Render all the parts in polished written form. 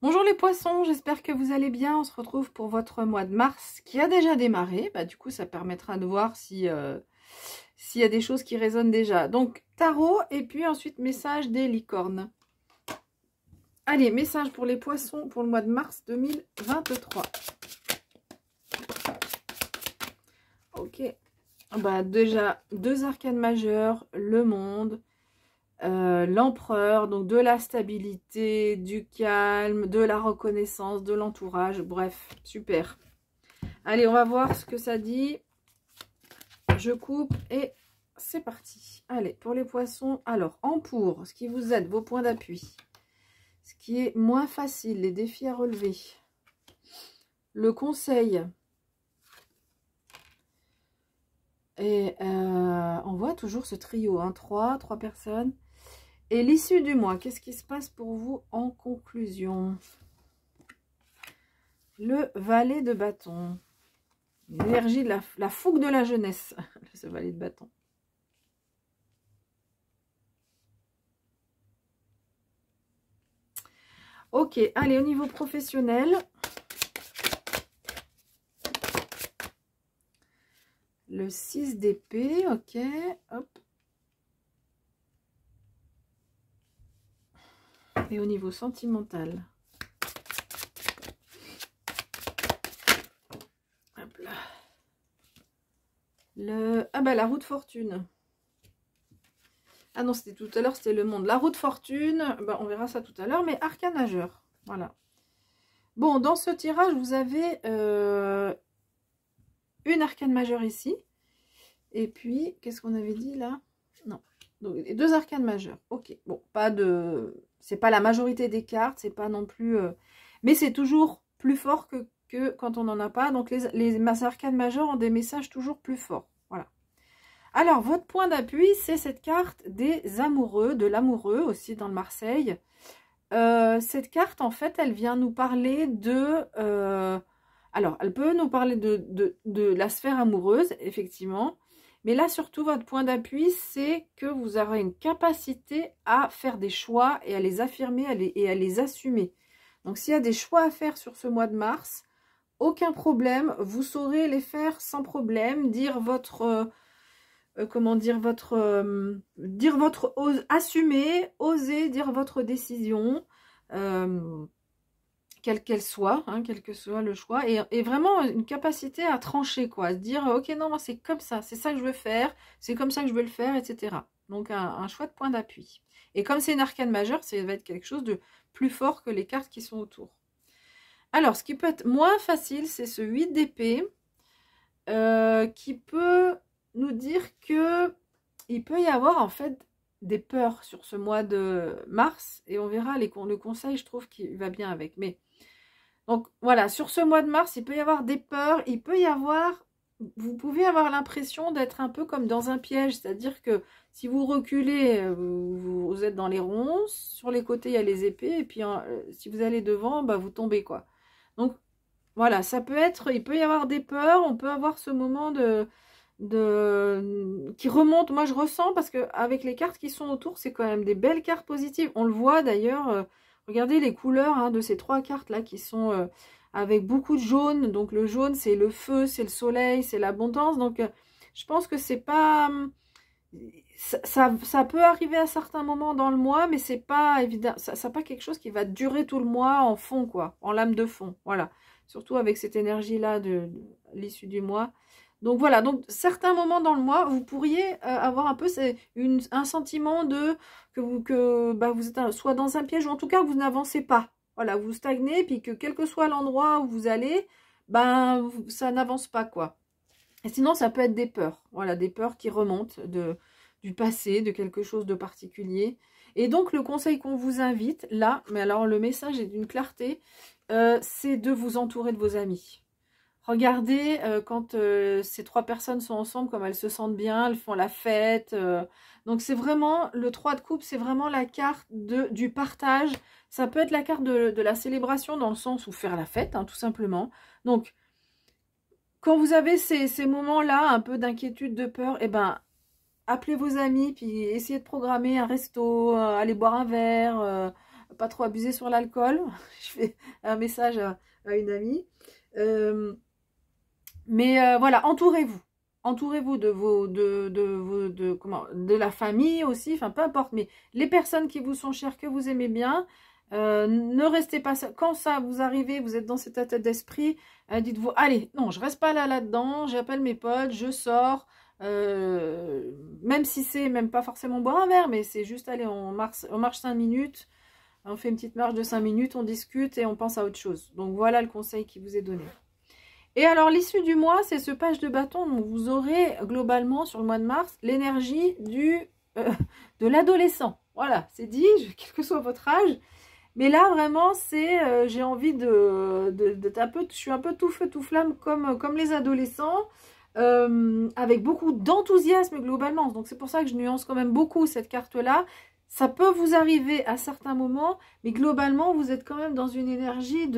Bonjour les poissons, j'espère que vous allez bien. On se retrouve pour votre mois de mars qui a déjà démarré. Du coup, ça permettra de voir si s'il y a des choses qui résonnent déjà. Donc, tarot et puis ensuite message des licornes. Allez, message pour les poissons pour le mois de mars 2023. Ok. Déjà, deux arcanes majeures, le monde. L'empereur, donc de la stabilité, du calme, de la reconnaissance, de l'entourage, bref, super. Allez, on va voir ce que ça dit. Je coupe et c'est parti. Allez, pour les poissons, alors, en pour, ce qui vous aide, vos points d'appui. Ce qui est moins facile, les défis à relever. Le conseil. Et on voit toujours ce trio, hein, trois personnes. Et l'issue du mois, qu'est-ce qui se passe pour vous en conclusion? Le valet de bâton. L'énergie de la fougue de la jeunesse, ce valet de bâton. Ok, allez, au niveau professionnel. Le 6 d'épée, ok, hop. Et au niveau sentimental. Hop là. La roue de fortune. Ah non, c'était tout à l'heure, c'était le monde. La roue de fortune, on verra ça tout à l'heure, mais arcane majeur. Voilà. Bon, dans ce tirage, vous avez une arcane majeure ici. Et puis, qu'est-ce qu'on avait dit là? Non. Donc, les deux arcanes majeures. Ok. Bon, pas de... C'est pas la majorité des cartes, c'est pas non plus... Mais c'est toujours plus fort que quand on n'en a pas. Donc, les arcanes majeures ont des messages toujours plus forts. Voilà. Alors, votre point d'appui, c'est cette carte des amoureux, de l'amoureux, aussi dans le Marseille. Cette carte, en fait, elle vient nous parler de... alors, elle peut nous parler de la sphère amoureuse, effectivement. Mais là, surtout, votre point d'appui, c'est que vous aurez une capacité à faire des choix et à les affirmer et à les assumer. Donc, s'il y a des choix à faire sur ce mois de mars, aucun problème. Vous saurez les faire sans problème. Dire votre... comment dire assumer, oser dire votre décision, quelle qu'elle soit, hein, quel que soit le choix, et vraiment une capacité à trancher, quoi, à se dire, ok, non, c'est comme ça, c'est ça que je veux faire, c'est comme ça que je veux le faire, etc. Donc, un choix de point d'appui. Et comme c'est une arcane majeure, ça va être quelque chose de plus fort que les cartes qui sont autour. Alors, ce qui peut être moins facile, c'est ce 8 d'épée, qui peut nous dire que il peut y avoir en fait des peurs sur ce mois de mars, et on verra le conseil, je trouve qu'il va bien avec. Mais donc voilà, sur ce mois de mars, il peut y avoir des peurs, il peut y avoir, vous pouvez avoir l'impression d'être un peu comme dans un piège, c'est-à-dire que si vous reculez, vous êtes dans les ronces, sur les côtés il y a les épées, et puis si vous allez devant, vous tombez, quoi. Donc voilà, ça peut être, il peut y avoir des peurs, on peut avoir ce moment qui remonte. Moi je ressens, parce que avec les cartes qui sont autour, c'est quand même des belles cartes positives. On le voit d'ailleurs, regardez les couleurs, hein, de ces trois cartes là qui sont avec beaucoup de jaune. Donc le jaune, c'est le feu, c'est le soleil, c'est l'abondance. Donc je pense que c'est pas... Ça peut arriver à certains moments dans le mois, mais c'est pas évident, ça pas quelque chose qui va durer tout le mois en fond, quoi, en lame de fond, voilà. Surtout avec cette énergie-là de l'issue du mois. Donc voilà, donc certains moments dans le mois, vous pourriez avoir un peu un sentiment vous êtes soit dans un piège, ou en tout cas vous n'avancez pas. Voilà, vous stagnez, puis que quel que soit l'endroit où vous allez, ça n'avance pas, quoi. Et sinon, ça peut être des peurs. Voilà, des peurs qui remontent du passé, de quelque chose de particulier. Et donc, le conseil qu'on vous invite, là, mais alors le message est d'une clarté, c'est de vous entourer de vos amis. Regardez quand ces trois personnes sont ensemble, comme elles se sentent bien, elles font la fête. Donc, c'est vraiment, le 3 de coupe, c'est vraiment la carte du partage. Ça peut être la carte de la célébration, dans le sens où faire la fête, hein, tout simplement. Donc, quand vous avez ces moments-là, un peu d'inquiétude, de peur, appelez vos amis, puis essayez de programmer un resto, aller boire un verre, pas trop abuser sur l'alcool. Je fais un message à une amie. Voilà, entourez-vous. Entourez-vous de la famille aussi, enfin peu importe, mais les personnes qui vous sont chères, que vous aimez bien, ne restez pas, quand ça vous arrivez, vous êtes dans cet état d'esprit, dites-vous, allez, non, je reste pas là-dedans, j'appelle mes potes, je sors, même si c'est même pas forcément boire un verre, mais c'est juste, allez, on marche 5 minutes, on fait une petite marche de 5 minutes, on discute et on pense à autre chose. Donc voilà le conseil qui vous est donné. Et alors, l'issue du mois, c'est ce page de bâton. Donc, vous aurez globalement, sur le mois de mars, l'énergie de l'adolescent. Voilà, c'est dit, quel que soit votre âge. Mais là, vraiment, c'est, j'ai envie d'être un peu, je suis un peu tout feu, tout flamme, comme les adolescents, avec beaucoup d'enthousiasme globalement. Donc, c'est pour ça que je nuance quand même beaucoup cette carte-là. Ça peut vous arriver à certains moments, mais globalement, vous êtes quand même dans une énergie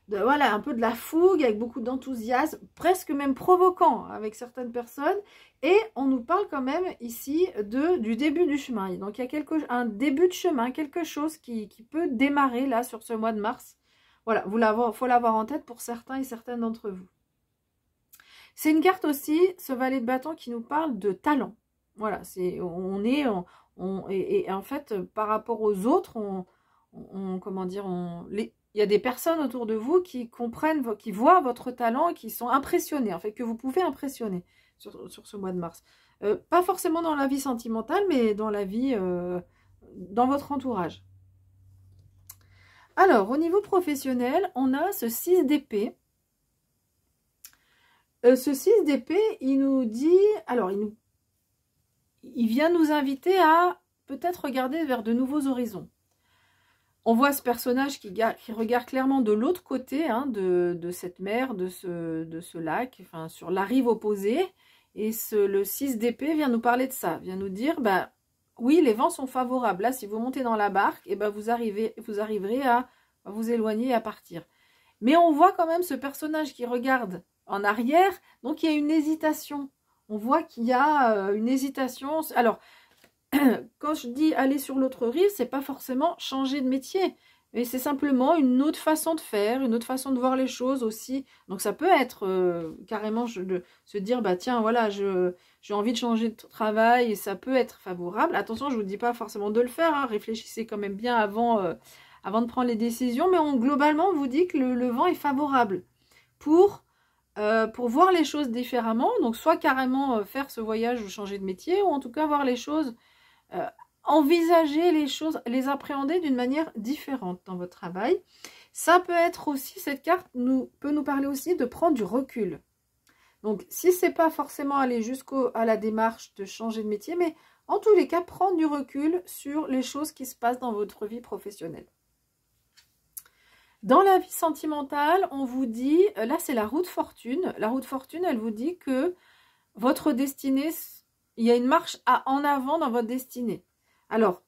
voilà, un peu de la fougue, avec beaucoup d'enthousiasme, presque même provoquant avec certaines personnes. Et on nous parle quand même ici du début du chemin. Donc il y a un début de chemin, quelque chose qui peut démarrer là sur ce mois de mars. Voilà, faut l'avoir en tête pour certains et certaines d'entre vous. C'est une carte aussi, ce valet de bâton, qui nous parle de talent. Voilà, et en fait, par rapport aux autres, comment dire, il y a des personnes autour de vous qui comprennent, qui voient votre talent et qui sont impressionnés, en fait, que vous pouvez impressionner sur ce mois de mars. Pas forcément dans la vie sentimentale, mais dans la vie, dans votre entourage. Alors, au niveau professionnel, on a ce 6 d'épée. Ce 6 d'épée, il nous dit, alors, il vient nous inviter à peut-être regarder vers de nouveaux horizons. On voit ce personnage qui regarde clairement de l'autre côté, hein, de cette mer, de ce lac, enfin sur la rive opposée. Et le 6 d'épée vient nous parler de ça, vient nous dire, bah, oui, les vents sont favorables. Là, si vous montez dans la barque, et ben vous arriverez à vous éloigner et à partir. Mais on voit quand même ce personnage qui regarde en arrière, donc il y a une hésitation. On voit qu'il y a une hésitation. Alors, quand je dis aller sur l'autre rive, c'est pas forcément changer de métier, mais c'est simplement une autre façon de faire, une autre façon de voir les choses aussi. Donc ça peut être carrément de se dire, bah tiens, voilà, j'ai envie de changer de travail, et ça peut être favorable. Attention, je vous dis pas forcément de le faire, hein, réfléchissez quand même bien avant de prendre les décisions, mais globalement, on vous dit que le vent est favorable pour voir les choses différemment. Donc soit carrément faire ce voyage ou changer de métier, ou en tout cas voir les choses, envisager les choses, les appréhender d'une manière différente dans votre travail. Ça peut être aussi, cette carte peut nous parler aussi de prendre du recul. Donc si c'est pas forcément aller jusqu'à la démarche de changer de métier, mais en tous les cas prendre du recul sur les choses qui se passent dans votre vie professionnelle. Dans la vie sentimentale, on vous dit, là c'est la roue de fortune. La roue de fortune, elle vous dit que votre destinée, il y a une marche en avant dans votre destinée. Alors,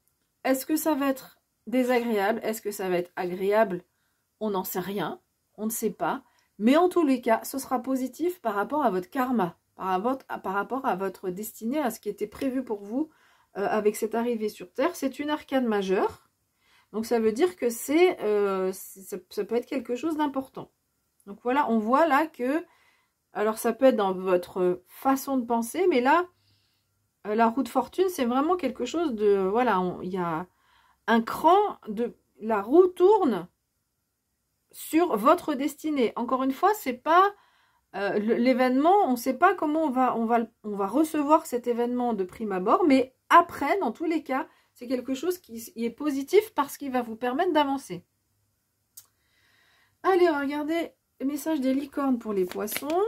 est-ce que ça va être désagréable? Est-ce que ça va être agréable? On n'en sait rien, on ne sait pas. Mais en tous les cas, ce sera positif par rapport à votre karma, par rapport à votre destinée, à ce qui était prévu pour vous avec cette arrivée sur Terre. C'est une arcane majeure. Donc ça veut dire que ça peut être quelque chose d'important. Donc voilà, on voit là que, alors ça peut être dans votre façon de penser, mais là, la roue de fortune, c'est vraiment quelque chose de, voilà, il y a un cran, la roue tourne sur votre destinée. Encore une fois, c'est pas l'événement, on ne sait pas comment on va recevoir cet événement de prime abord, mais après, dans tous les cas, c'est quelque chose qui est positif parce qu'il va vous permettre d'avancer. Allez, on va regarder le message des licornes pour les poissons.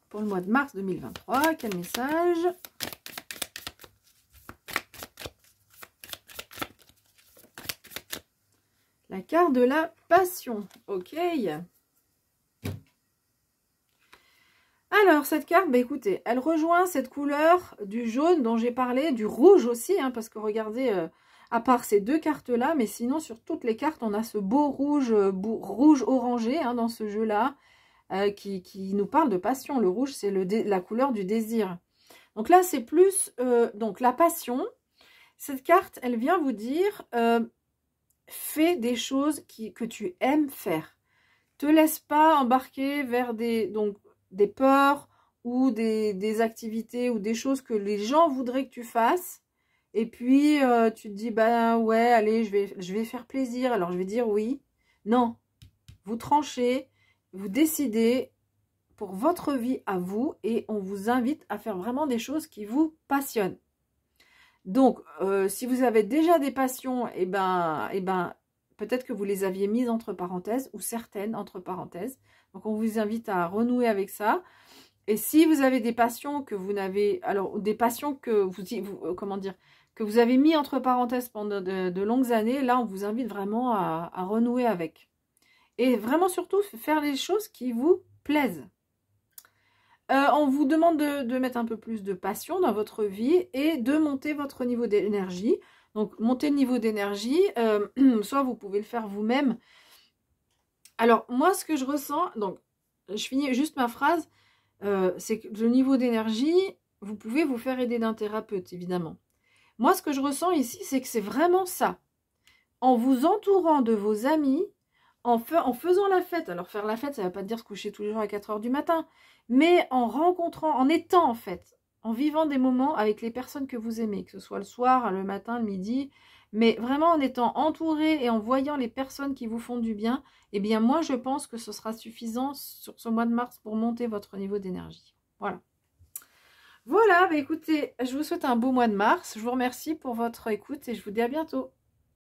Pour le mois de mars 2023, quel message? La carte de la passion. Ok. Alors, cette carte, bah, écoutez, elle rejoint cette couleur du jaune dont j'ai parlé, du rouge aussi, hein, parce que regardez, à part ces deux cartes-là, mais sinon, sur toutes les cartes, on a ce beau rouge, rouge orangé hein, dans ce jeu-là, qui nous parle de passion. Le rouge, c'est la couleur du désir. Donc là, c'est plus, donc la passion, Cette carte, elle vient vous dire, fais des choses que tu aimes faire. Te laisse pas embarquer vers des peurs ou des activités ou des choses que les gens voudraient que tu fasses. Et puis, tu te dis, bah ouais, allez, je vais faire plaisir, alors je vais dire oui. Non, vous tranchez, vous décidez pour votre vie à vous et on vous invite à faire vraiment des choses qui vous passionnent. Donc, si vous avez déjà des passions, peut-être que vous les aviez mises entre parenthèses ou certaines entre parenthèses. Donc, on vous invite à renouer avec ça. Et si vous avez des passions que vous n'avez, alors des passions que comment dire, que vous avez mis entre parenthèses pendant de longues années, là, on vous invite vraiment à renouer avec. Et vraiment surtout faire les choses qui vous plaisent. On vous demande de mettre un peu plus de passion dans votre vie et de monter votre niveau d'énergie. Donc, monter le niveau d'énergie, soit vous pouvez le faire vous-même. Alors, moi, ce que je ressens, donc, je finis juste ma phrase, c'est que le niveau d'énergie, vous pouvez vous faire aider d'un thérapeute, évidemment. Moi, ce que je ressens ici, c'est que c'est vraiment ça. En vous entourant de vos amis, en faisant la fête, alors faire la fête, ça ne veut pas dire se coucher tous les jours à 4 h du matin, mais en rencontrant, en étant en fait, en vivant des moments avec les personnes que vous aimez, que ce soit le soir, le matin, le midi, mais vraiment en étant entouré et en voyant les personnes qui vous font du bien, eh bien moi je pense que ce sera suffisant sur ce mois de mars pour monter votre niveau d'énergie. Voilà. Voilà, bah écoutez, je vous souhaite un beau mois de mars, je vous remercie pour votre écoute et je vous dis à bientôt.